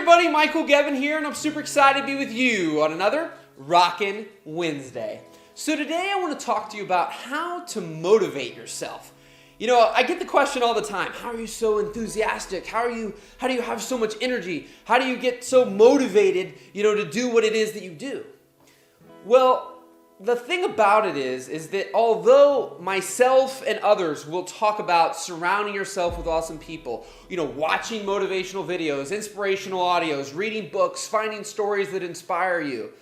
everybody, Michael Gevin here, and I'm super excited to be with you on another Rockin' Wednesday. So today I want to talk to you about how to motivate yourself. You know, I get the question all the time, how are you so enthusiastic? How do you have so much energy? How do you get so motivated, to do what it is that you do? Well, the thing about it is that although myself and others will talk about surrounding yourself with awesome people, watching motivational videos, inspirational audios, reading books, finding stories that inspire you,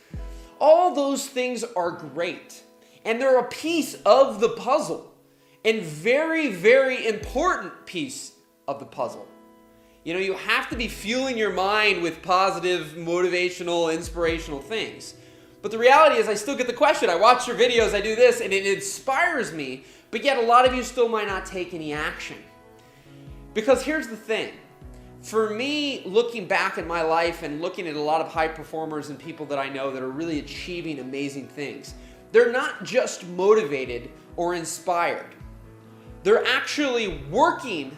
all those things are great. And they're a piece of the puzzle, and very, very important piece of the puzzle. You have to be fueling your mind with positive, motivational, inspirational things. But the reality is I still get the question. I watch your videos, I do this, and it inspires me, but yet a lot of you still might not take any action. Because here's the thing. For me, looking back at my life and looking at a lot of high performers and people that I know that are really achieving amazing things, they're not just motivated or inspired. They're actually working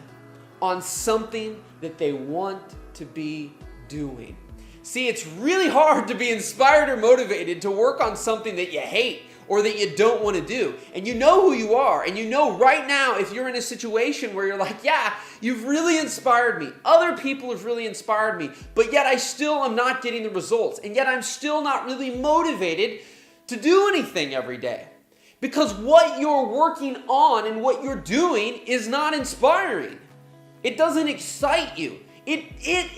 on something that they want to be doing. See, it's really hard to be inspired or motivated to work on something that you hate or that you don't want to do. And you know who you are. And you know right now if you're in a situation where you're like, yeah, you've really inspired me. Other people have really inspired me. But yet I still am not getting the results. And yet I'm still not really motivated to do anything every day. Because what you're working on and what you're doing is not inspiring. It doesn't excite you. It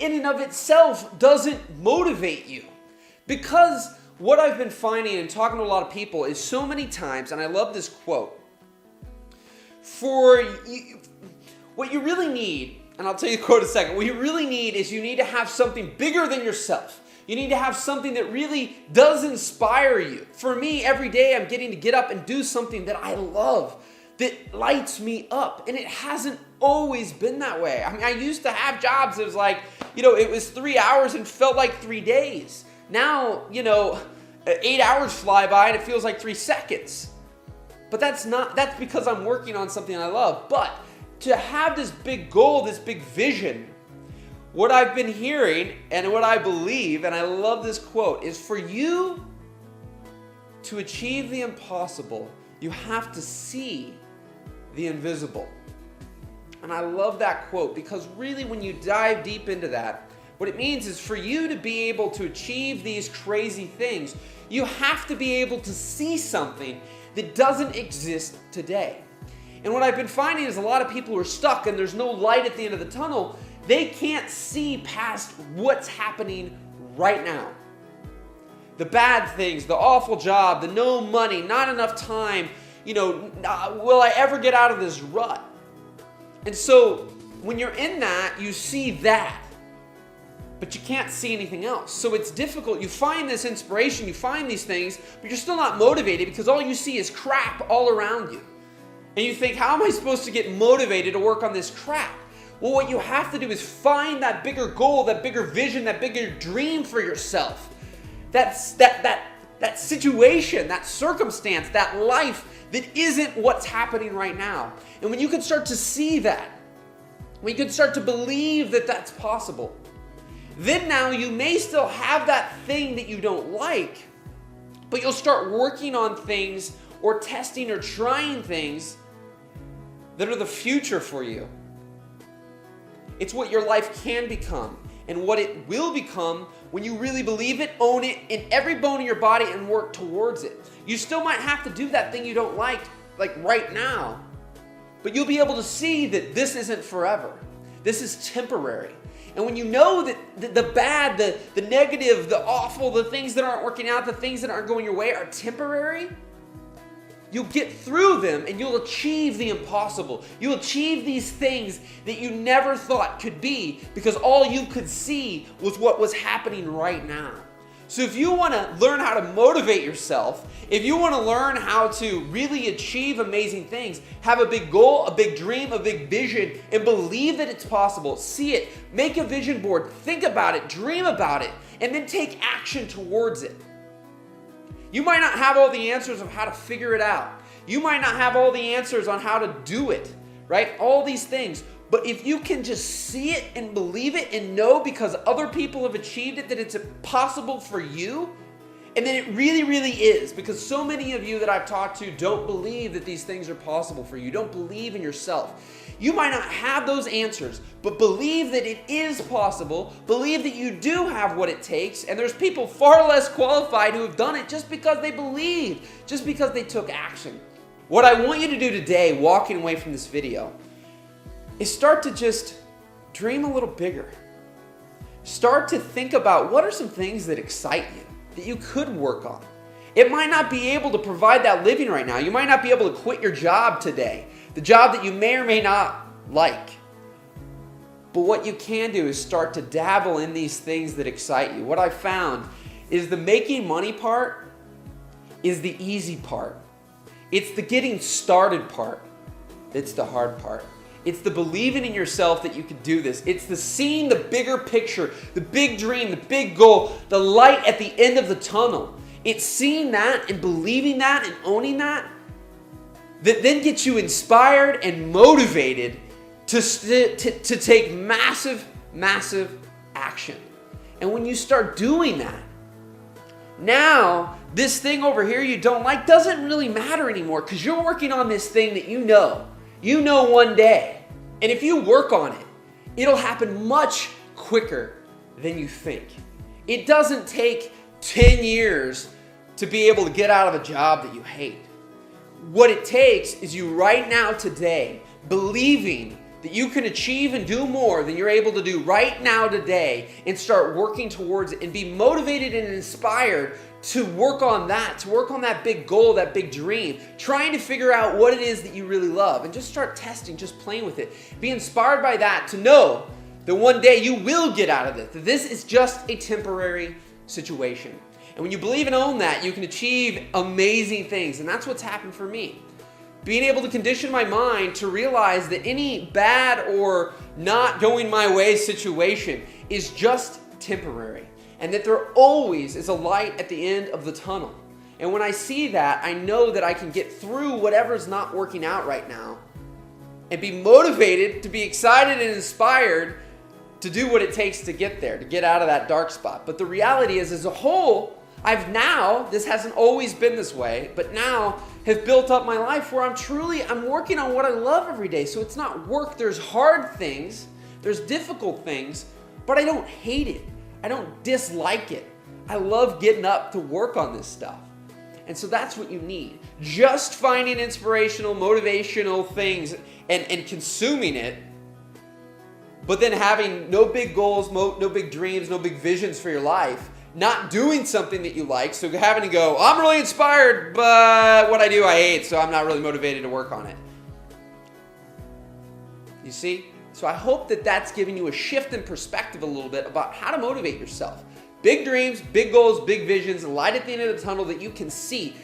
in and of itself doesn't motivate you. Because what I've been finding and talking to a lot of people is so many times, and I love this quote, what you really need, and I'll tell you the quote in a second, what you really need is you need to have something bigger than yourself. You need to have something that really does inspire you. For me, every day I'm getting to get up and do something that I love, that lights me up. And it hasn't always been that way. I mean, I used to have jobs that was like, it was 3 hours and felt like 3 days. Now, 8 hours fly by and it feels like 3 seconds. But that's because I'm working on something I love. But to have this big goal, this big vision, what I've been hearing and what I believe, and I love this quote, is for you to achieve the impossible, you have to see the invisible. And I love that quote because really when you dive deep into that, what it means is for you to be able to achieve these crazy things, you have to be able to see something that doesn't exist today. And what I've been finding is a lot of people who are stuck and there's no light at the end of the tunnel, they can't see past what's happening right now. The bad things, the awful job, the no money, not enough time, will I ever get out of this rut? And so when you're in that, you see that, but you can't see anything else. So it's difficult. You find this inspiration, you find these things, but you're still not motivated because all you see is crap all around you. And you think, how am I supposed to get motivated to work on this crap? Well, what you have to do is find that bigger goal, that bigger vision, that bigger dream for yourself. That situation, that circumstance, that life that isn't what's happening right now. And when you can start to see that, when you can start to believe that that's possible, then now you may still have that thing that you don't like, but you'll start working on things or testing or trying things that are the future for you. It's what your life can become and what it will become when you really believe it, own it in every bone in your body and work towards it. You still might have to do that thing you don't like right now, but you'll be able to see that this isn't forever. This is temporary. And when you know that the bad, the negative, the awful, the things that aren't working out, the things that aren't going your way are temporary, you'll get through them and you'll achieve the impossible. You'll achieve these things that you never thought could be because all you could see was what was happening right now. So if you want to learn how to motivate yourself, if you want to learn how to really achieve amazing things, have a big goal, a big dream, a big vision, and believe that it's possible, see it, make a vision board, think about it, dream about it, and then take action towards it. You might not have all the answers of how to figure it out. You might not have all the answers on how to do it, right? All these things. But if you can just see it and believe it and know because other people have achieved it that it's possible for you, and then it really, really is, because so many of you that I've talked to don't believe that these things are possible for you. Don't believe in yourself. You might not have those answers, but believe that it is possible. Believe that you do have what it takes, and there's people far less qualified who have done it just because they believed, just because they took action. What I want you to do today, walking away from this video, is start to just dream a little bigger. Start to think about what are some things that excite you, that you could work on. It might not be able to provide that living right now. You might not be able to quit your job today, the job that you may or may not like. But what you can do is start to dabble in these things that excite you. What I found is the making money part is the easy part. It's the getting started part that's the hard part. It's the believing in yourself that you can do this. It's the seeing the bigger picture, the big dream, the big goal, the light at the end of the tunnel. It's seeing that and believing that and owning that then gets you inspired and motivated to take massive, massive action. And when you start doing that, now this thing over here you don't like doesn't really matter anymore, because you're working on this thing that you know one day. And if you work on it, it'll happen much quicker than you think. It doesn't take 10 years to be able to get out of a job that you hate. What it takes is you right now today believing that you can achieve and do more than you're able to do right now today, and start working towards it and be motivated and inspired to work on that big goal, that big dream, trying to figure out what it is that you really love, and just start testing, just playing with it. Be inspired by that to know that one day you will get out of this, that this is just a temporary situation. And when you believe and own that, you can achieve amazing things. And that's what's happened for me. Being able to condition my mind to realize that any bad or not going my way situation is just temporary, and that there always is a light at the end of the tunnel. And when I see that, I know that I can get through whatever's not working out right now and be motivated, to be excited and inspired to do what it takes to get there, to get out of that dark spot. But the reality is, as a whole, this hasn't always been this way, but now have built up my life where I'm working on what I love every day. So it's not work. There's hard things, there's difficult things, but I don't hate it. I don't dislike it. I love getting up to work on this stuff. And so that's what you need. Just finding inspirational, motivational things and consuming it, but then having no big goals, no big dreams, no big visions for your life, not doing something that you like, so having to go, I'm really inspired, but what I do I hate, so I'm not really motivated to work on it. You see? So I hope that that's giving you a shift in perspective a little bit about how to motivate yourself. Big dreams, big goals, big visions, and light at the end of the tunnel that you can see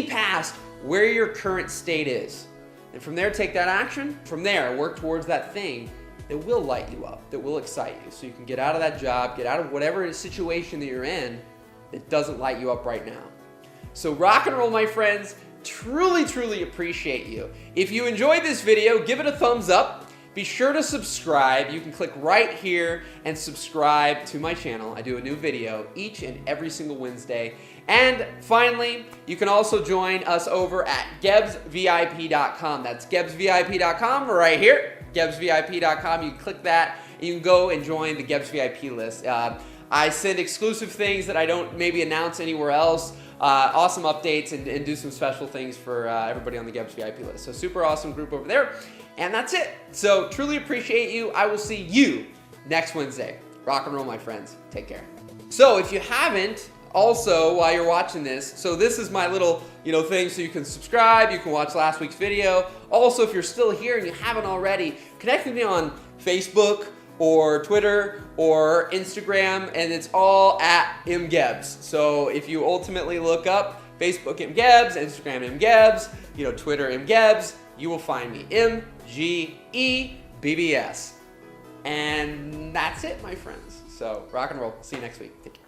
past where your current state is. And from there, take that action. From there, work towards that thing that will light you up, that will excite you, so you can get out of that job, get out of whatever situation that you're in that doesn't light you up right now. So rock and roll, my friends. Truly, truly appreciate you. If you enjoyed this video, give it a thumbs up. Be sure to subscribe. You can click right here and subscribe to my channel. I do a new video each and every single Wednesday. And finally, you can also join us over at GEBBSVIP.com. That's GEBBSVIP.com right here. GEBBSVIP.com. You can click that and you can go and join the GEBBS VIP list. I send exclusive things that I don't maybe announce anywhere else. Awesome updates and do some special things for everybody on the GEBBS VIP list. So super awesome group over there. And that's it. So truly appreciate you. I will see you next Wednesday. Rock and roll, my friends. Take care. So if you haven't, also while you're watching this, so this is my little thing, so you can subscribe, you can watch last week's video. Also, if you're still here and you haven't already, connect with me on Facebook or Twitter or Instagram, and it's all at MGebbs. So if you ultimately look up Facebook MGebbs, Instagram MGebbs, Twitter MGebbs, you will find me, MGEBBS. And that's it, my friends. So rock and roll. See you next week. Take care.